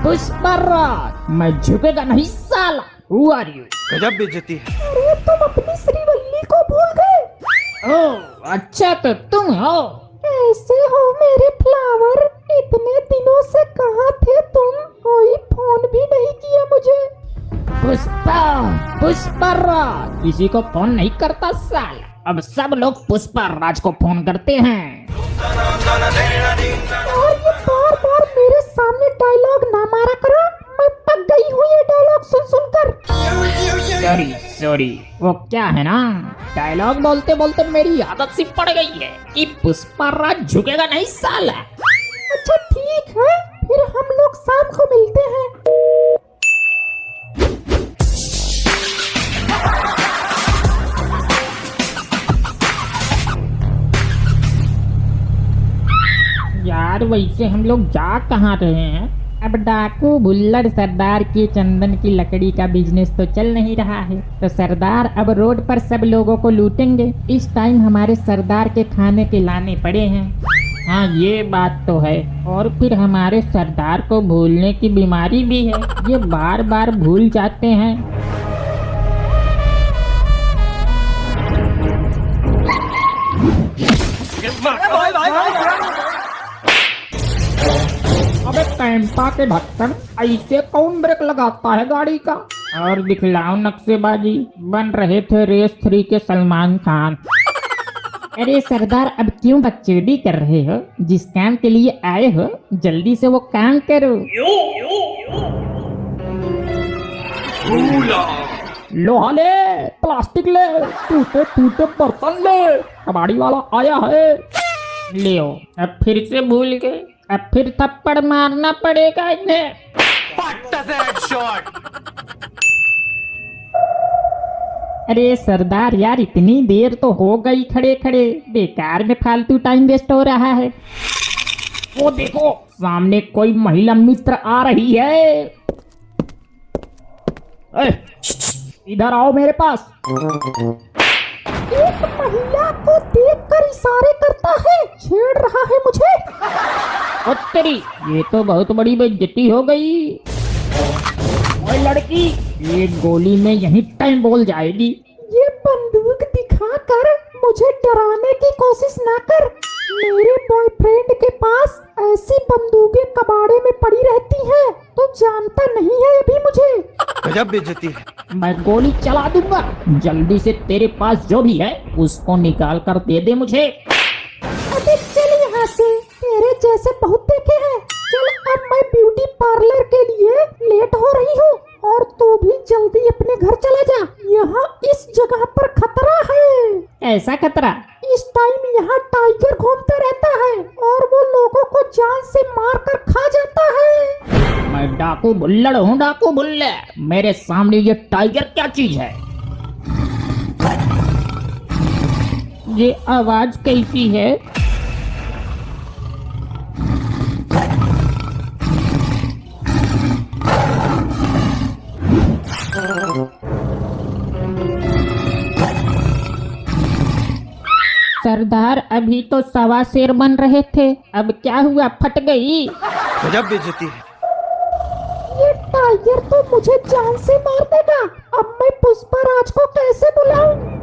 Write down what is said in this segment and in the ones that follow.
पुष्पराज, मैं झुकेगा नहीं साला। Who are you? गजब बेइज्जती है। अरे तुम अपनी श्रीवल्ली को भूल गए। ओह अच्छा तो तुम हो। कैसे हो मेरे फ्लावर? इतने दिनों से कहाँ थे तुम? कोई फोन भी नहीं किया मुझे। पुष्पराज किसी को फोन नहीं करता साला। अब सब लोग पुष्पराज को फोन करते हैं। और ये बार बार मेरे सामने डायलॉग ना मारा करो, मैं पक गई हूँ ये डायलॉग सुन सुनकर। सॉरी वो क्या है ना, डायलॉग बोलते बोलते मेरी आदत सी पड़ गई है कि पुष्पराज झुकेगा नहीं साला। अच्छा ठीक है, फिर हम लोग शाम को मिलते हैं। यार वैसे हम लोग जा कहाँ रहे हैं? अब डाकू बुल्लड़ सरदार के चंदन की लकड़ी का बिजनेस तो चल नहीं रहा है, तो सरदार अब रोड पर सब लोगों को लूटेंगे। इस टाइम हमारे सरदार के खाने के लाने पड़े हैं। हाँ ये बात तो है। और फिर हमारे सरदार को भूलने की बीमारी भी है, ये बार बार भूल जाते हैं। अबे कैंपा के ढक्कन, ऐसे कौन ब्रेक लगाता है गाड़ी का? और दिखलाओ नक्शेबाजी, बन रहे थे रेस 3 के सलमान खान। अरे सरदार अब क्यों बकचोदी कर रहे हो? जिस काम के लिए आए हो जल्दी से वो काम करो। लोहा ले, प्लास्टिक ले, टूटे टूटे बर्तन ले, कबाड़ी वाला आया है। लियो, अब फिर से भूल गए। अब फिर थप्पड़ मारना पड़ेगा इन्हें। अरे सरदार यार इतनी देर तो हो गई खड़े खड़े, बेकार में फालतू टाइम वेस्ट हो रहा है। वो देखो सामने कोई महिला मित्र आ रही है। इधर आओ मेरे पास। एक महिला को देखकर इशारे करता है, छेड़ रहा है मुझे। ओ तेरी, ये तो बहुत बड़ी बेइज्जती हो गई। ओए लड़की, एक गोली में यही टाइम बोल जाएगी। ये बंदूक दिखाकर मुझे डराने की कोशिश ना कर। मेरे बॉयफ्रेंड के पास ऐसी बंदूकें कबाड़े में पड़ी रहती हैं, तो जानता नहीं है अभी मुझे। गजब बेइज्जती है। मैं गोली चला दूंगा, जल्दी से तेरे पास जो भी है उसको निकाल कर दे दे मुझे। अबे चल यहाँ से, तेरे जैसे बहुत देखे हैं। चल अब मैं ब्यूटी पार्लर के लिए लेट हो रही हूँ, और तू भी जल्दी अपने घर चला जा। यहाँ इस जगह पर खतरा है। ऐसा खतरा? इस टाइम यहाँ टाइगर घूमता रहता है और वो लोगों को जान से मार कर खा जाता है। मैं डाकू बुल्लड़ हूँ, डाकू बुल्लड़। मेरे सामने ये टाइगर क्या चीज है? ये आवाज कैसी है? सरदार अभी तो सवा शेर बन रहे थे, अब क्या हुआ, फट गई? गजब बेइज्जती है। ये टाइगर तो मुझे जान से मार देगा। अब मैं पुष्पराज को कैसे बुलाऊं?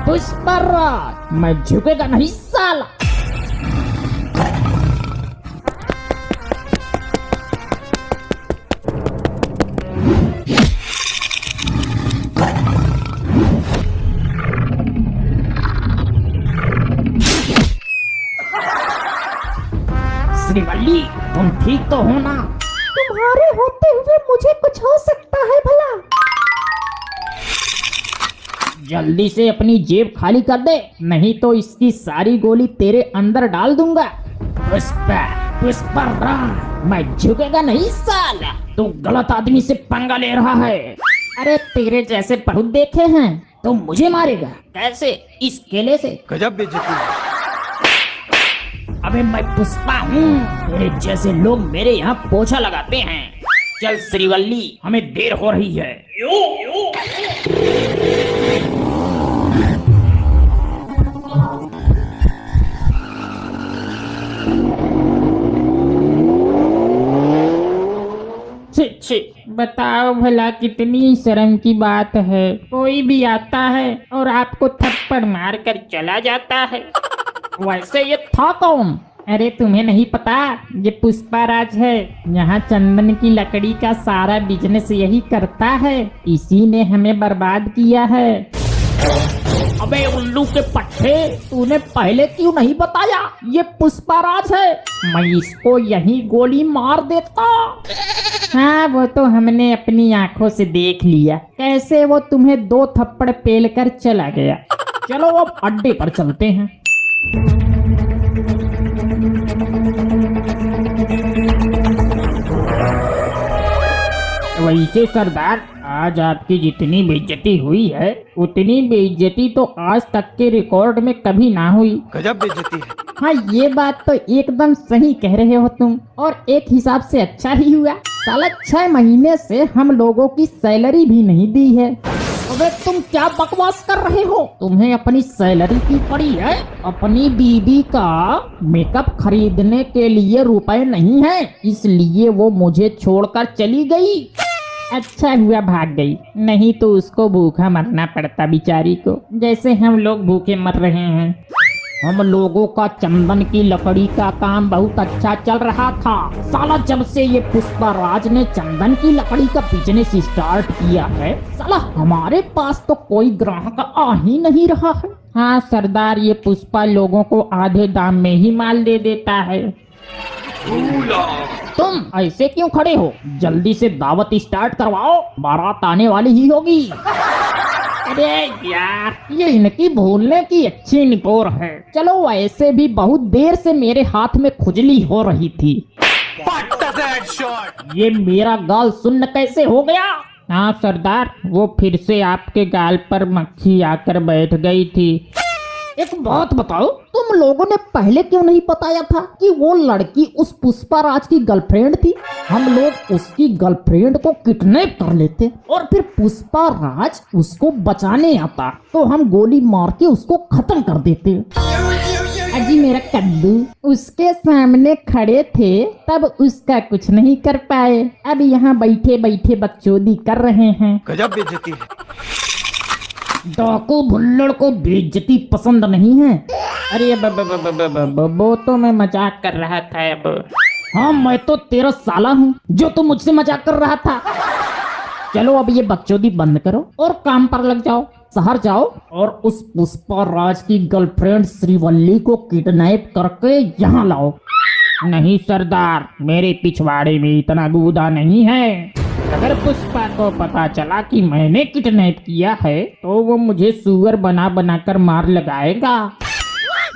पुष्पराज, मैं झुकेगा नहीं साला। ठीक तो हो ना? तुम्हारे होते हुए मुझे कुछ हो सकता है भला? जल्दी से अपनी जेब खाली कर दे, नहीं तो इसकी सारी गोली तेरे अंदर डाल दूंगा। पुष्पा, पुष्पा राज, मैं झुकेगा नहीं साला। तू गलत आदमी से पंगा ले रहा है। अरे तेरे जैसे बहुत देखे हैं, तो मुझे मारेगा कैसे? इस केले से? गजब बेइज्जती है। अबे मैं पुष्पा हूँ, तेरे जैसे लोग मेरे यहाँ पोछा लगाते हैं। चल श्रीवल्ली, हमें देर हो रही है। छी, बताओ भला कितनी शर्म की बात है। कोई भी आता है और आपको थप्पड़ मार कर चला जाता है। वैसे ये था कौन? अरे तुम्हें नहीं पता, ये पुष्पा राज है। यहाँ चंदन की लकड़ी का सारा बिजनेस यही करता है। इसी ने हमें बर्बाद किया है। अबे उल्लू के पट्टे, तूने पहले क्यों नहीं बताया? ये पुष्पा राज है, मैं इसको यही गोली मार देता। हाँ, वो तो हमने अपनी आंखों से देख लिया, कैसे वो तुम्हें 2 थप्पड़ पेल कर चला गया। चलो अब अड्डे पर चलते हैं। वैसे सरदार, आज आपकी जितनी बेइज्जती हुई है, उतनी बेइज्जती तो आज तक के रिकॉर्ड में कभी ना हुई। गजब बेइज्जती है। हाँ, ये बात तो एकदम सही कह रहे हो तुम, और एक हिसाब से अच्छा ही हुआ। साला 6 महीने से हम लोगों की सैलरी भी नहीं दी है। अबे तुम क्या बकवास कर रहे हो? तुम्हें अपनी सैलरी की पड़ी है? अपनी बीबी का मेकअप खरीदने के लिए रुपए नहीं है, इसलिए वो मुझे छोड़कर चली गई। अच्छा हुआ भाग गई, नहीं तो उसको भूखा मरना पड़ता बेचारी को, जैसे हम लोग भूखे मर रहे हैं। हम लोगों का चंदन की लकड़ी का काम बहुत अच्छा चल रहा था। साला जब से ये पुष्पा राज ने चंदन की लकड़ी का बिजनेस स्टार्ट किया है, साला हमारे पास तो कोई ग्राहक आ ही नहीं रहा है। हाँ सरदार, ये पुष्पा लोगों को आधे दाम में ही माल दे देता है। तुम ऐसे क्यों खड़े हो? जल्दी से दावत स्टार्ट करवाओ, बारात आने वाली ही होगी। अरे यार, ये इनकी भूलने की अच्छी निपोर है। चलो, ऐसे भी बहुत देर से मेरे हाथ में खुजली हो रही थी। ये मेरा गाल सुन्न कैसे हो गया? हाँ सरदार, वो फिर से आपके गाल पर मक्खी आकर बैठ गई थी। एक बात बताओ, तुम लोगों ने पहले क्यों नहीं बताया था कि वो लड़की उस पुष्पा राज की गर्लफ्रेंड थी? हम लोग उसकी गर्लफ्रेंड को किडनैप कर लेते और फिर पुष्पा राज उसको बचाने आता तो हम गोली मार के उसको खत्म कर देते। अजी मेरा कद्दू, उसके सामने खड़े थे तब उसका कुछ नहीं कर पाए, अब यहाँ बैठे बैठे बकचोदी कर रहे हैं। गजब बेइज्जती है। डाकू भुल्लड़ को बेइज्जती पसंद नहीं है। अरे वो तो मैं मजाक कर रहा था। अब हाँ, मैं तो तेरा साला हूँ जो तू मुझसे मजाक कर रहा था। चलो अब ये बकचोदी बंद करो और काम पर लग जाओ। शहर जाओ और उस पुष्पा राज की गर्लफ्रेंड श्रीवल्ली को किडनैप करके यहाँ लाओ। नहीं सरदार, मेरे पिछवाड़े में इतना गूदा नहीं है। अगर पुष्पा को पता चला कि मैंने किडनैप किया है तो वो मुझे सुअर बना बनाकर मार लगाएगा।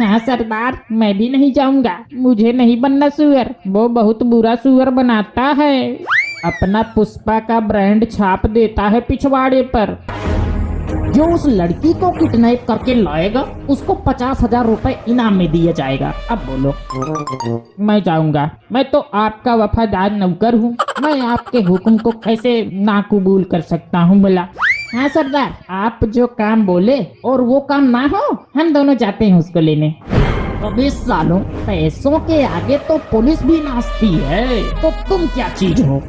हाँ सरदार, मैं भी नहीं जाऊंगा, मुझे नहीं बनना सुअर, वो बहुत बुरा सुअर बनाता है। अपना पुष्पा का ब्रांड छाप देता है पिछवाड़े पर। जो उस लड़की को किडनैप करके लाएगा उसको 50,000 रुपए इनाम में दिया जाएगा। अब बोलो। मैं जाऊंगा, मैं तो आपका वफादार नौकर हूँ, मैं आपके हुक्म को कैसे नाकबूल कर सकता हूँ बोला। हाँ सरदार, आप जो काम बोले और वो काम ना हो, हम दोनों जाते हैं उसको लेने। अबे सालों, पैसों के आगे तो पुलिस भी नाचती है, तो तुम क्या चीज हो?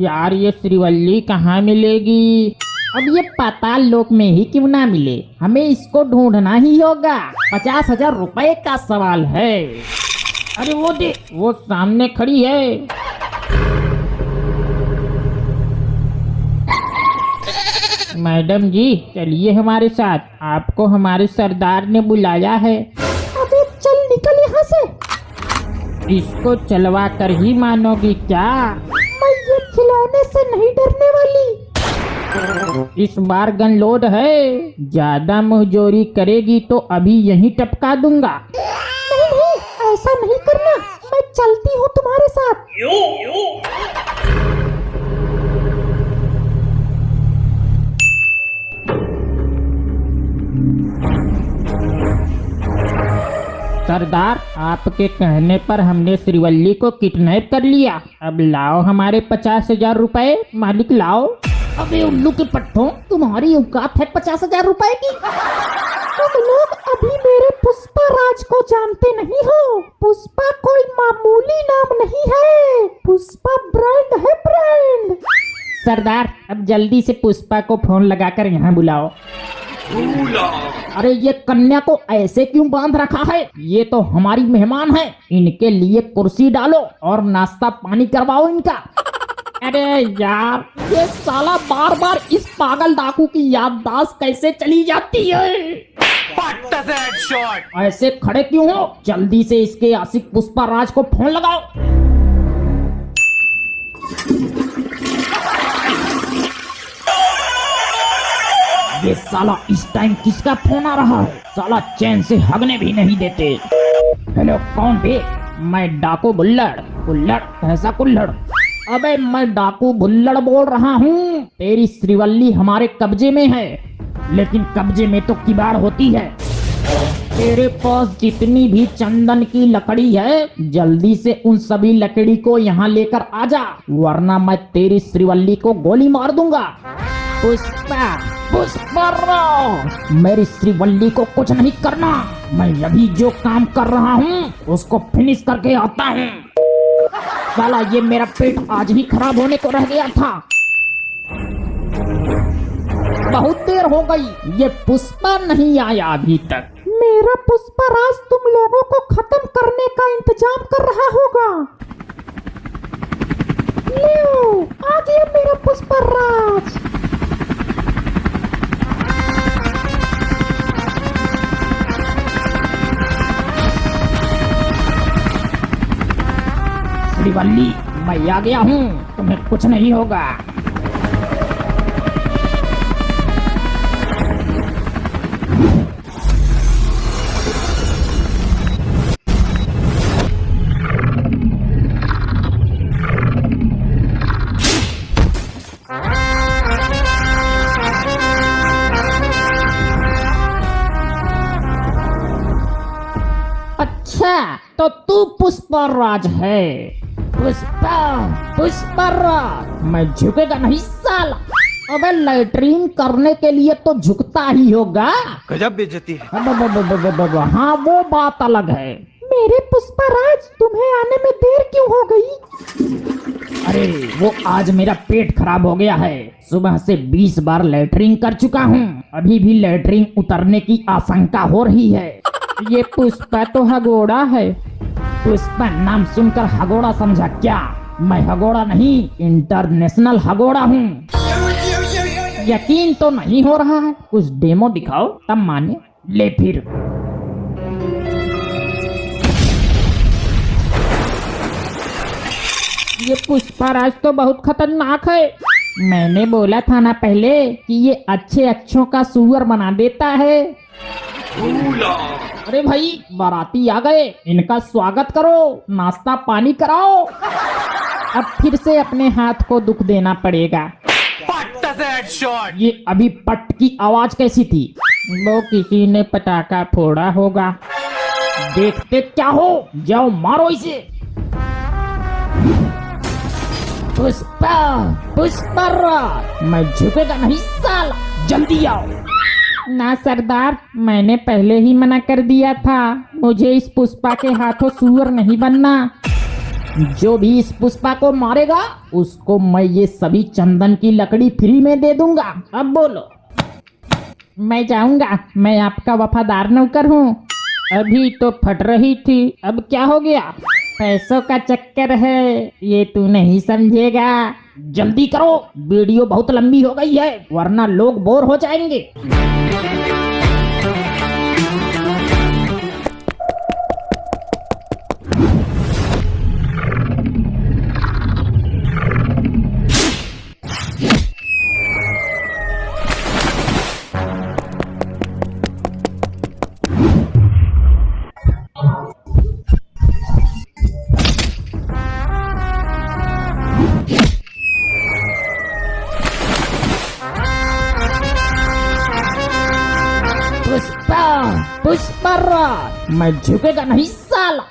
यार, ये श्रीवल्ली कहाँ मिलेगी? अब ये पाताल लोक में ही क्यों ना मिले, हमें इसको ढूंढना ही होगा। 50,000 रुपए का सवाल है। अरे वो दे, वो सामने खड़ी है। मैडम जी चलिए हमारे साथ, आपको हमारे सरदार ने बुलाया है। अबे चल निकल यहाँ से। इसको चलवा कर ही मानोगी क्या? मैं ये खिलौने से नहीं डरने वाली। इस बार गन लोड है, ज्यादा मुंहजोरी करेगी तो अभी यहीं टपका दूंगा। नहीं नहीं ऐसा नहीं करना, मैं चलती हूँ तुम्हारे साथ। सरदार आपके कहने पर हमने श्रीवल्ली को किडनैप कर लिया। अब लाओ हमारे 50,000 रुपए, मालिक लाओ। अबे उल्लू के पट्टों, तुम्हारी औकात है 50,000 रुपए की? तुम लोग अभी मेरे पुष्पा राज को जानते नहीं हो। पुष्पा कोई मामूली नाम नहीं है, पुष्पा ब्रांड है, ब्रांड। सरदार अब जल्दी से पुष्पा को फोन लगाकर यहाँ बुलाओ। अरे ये कन्या को ऐसे क्यों बांध रखा है? ये तो हमारी मेहमान है, इनके लिए कुर्सी डालो और नाश्ता पानी करवाओ इनका। अरे यार ये साला बार बार इस पागल डाकू की याददाश्त कैसे चली जाती है? पट्टा से हेडशॉट। ऐसे खड़े क्यों हो? जल्दी से इसके आशिक पुष्पा राज को फोन लगाओ। ये साला इस टाइम किसका फोन आ रहा है? साला चैन से हगने भी नहीं देते। हेलो कौन बे? मैं डाकू बुल्लड़। बुल्लड़ कैसा कुल्लड़? अबे मैं डाकू बुल्लड़ बोल रहा हूँ। तेरी श्रीवल्ली हमारे कब्जे में है, लेकिन कब्जे में तो किबाड़ होती है। तेरे पास जितनी भी चंदन की लकड़ी है जल्दी से उन सभी लकड़ी को यहाँ लेकर आ जा, वरना मैं तेरी श्रीवल्ली को गोली मार दूंगा। पुष्पा पुष्पा मेरी श्रीवल्ली को कुछ नहीं करना। मैं अभी जो काम कर रहा हूँ उसको फिनिश करके आता हूँ। साला ये मेरा पेट आज ही खराब होने को रह गया था। बहुत देर हो गई, ये पुष्पा नहीं आया अभी तक। मेरा पुष्पा राज तुम लोगों को खत्म करने का इंतजाम कर रहा होगा। लो आ गया मेरा पुष्पा राज। श्रीवल्ली मैं आ गया हूँ, तुम्हें कुछ नहीं होगा। अच्छा तो तू पुष्पा राज है? पुष्पा पुष्पा राज मैं झुकेगा नहीं साला। अबे लैट्रिन करने के लिए तो झुकता ही होगा। गजब बेइज्जती है। हाँ वो बात अलग है। मेरे पुष्पा राज तुम्हें आने में देर क्यों हो गई? अरे वो आज मेरा पेट खराब हो गया है, सुबह से 20 बार लैट्रिन कर चुका हूँ, अभी भी लैट्रिन उतरने की आशंका हो रही है। ये पुष्पा तो हगोड़ा है। पुष्पा नाम सुनकर हगोड़ा समझा क्या? मैं हगोड़ा नहीं, इंटरनेशनल हगोड़ा हूँ। यकीन तो नहीं हो रहा है, कुछ डेमो दिखाओ तब माने। ले फिर। ये पुष्पा राज तो बहुत खतरनाक है। मैंने बोला था ना पहले कि ये अच्छे अच्छों का सुअर बना देता है। अरे भाई बाराती आ गए, इनका स्वागत करो, नाश्ता पानी कराओ। अब फिर से अपने हाथ को दुख देना पड़ेगा। पट्टा से हेडशॉट। ये अभी पट की आवाज कैसी थी? वो किसी ने पटाखा फोड़ा होगा। देखते क्या हो, जाओ मारो इसे। पुष्पा पुष्पा राज मैं झुकेगा नहीं साला, जल्दी आओ। ना सरदार, मैंने पहले ही मना कर दिया था, मुझे इस पुष्पा के हाथों सुअर नहीं बनना। जो भी इस पुष्पा को मारेगा उसको मैं ये सभी चंदन की लकड़ी फ्री में दे दूंगा। अब बोलो। मैं जाऊंगा, मैं आपका वफादार नौकर हूँ। अभी तो फट रही थी, अब क्या हो गया? पैसों का चक्कर है, ये तू नहीं समझेगा। जल्दी करो, वीडियो बहुत लंबी हो गई है वरना लोग बोर हो जाएंगे। पुष्पा, पुष्पा राज, मैं झुकेगा नहीं साला।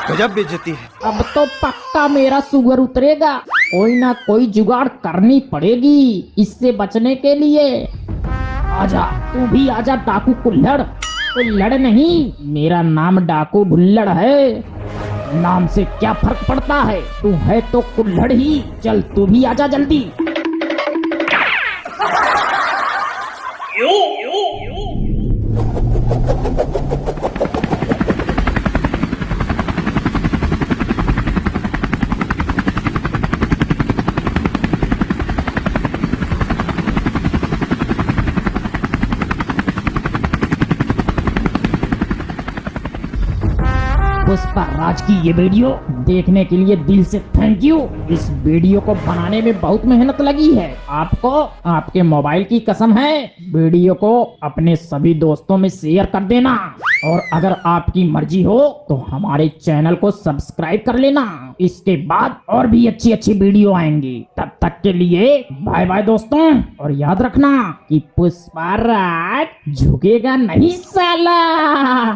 गजब बेइज्जती है। अब तो पक्का मेरा शुगर उतरेगा, कोई ना कोई जुगाड़ करनी पड़ेगी इससे बचने के लिए। आजा, तू भी आजा डाकू कुल्हड़। कुल्हड़ नहीं, मेरा नाम डाकू भुल्लड़ है। नाम से क्या फर्क पड़ता है, तू है तो कुल्हड़ ही। चल तू भी आजा जल्दी। पुष्पा राज की ये वीडियो देखने के लिए दिल से थैंक यू। इस वीडियो को बनाने में बहुत मेहनत लगी है। आपको आपके मोबाइल की कसम है, वीडियो को अपने सभी दोस्तों में शेयर कर देना। और अगर आपकी मर्जी हो तो हमारे चैनल को सब्सक्राइब कर लेना। इसके बाद और भी अच्छी अच्छी वीडियो आएंगी। तब तक के लिए बाय बाय दोस्तों। और याद रखना कि पुष्पा राज झुकेगा नहीं साला।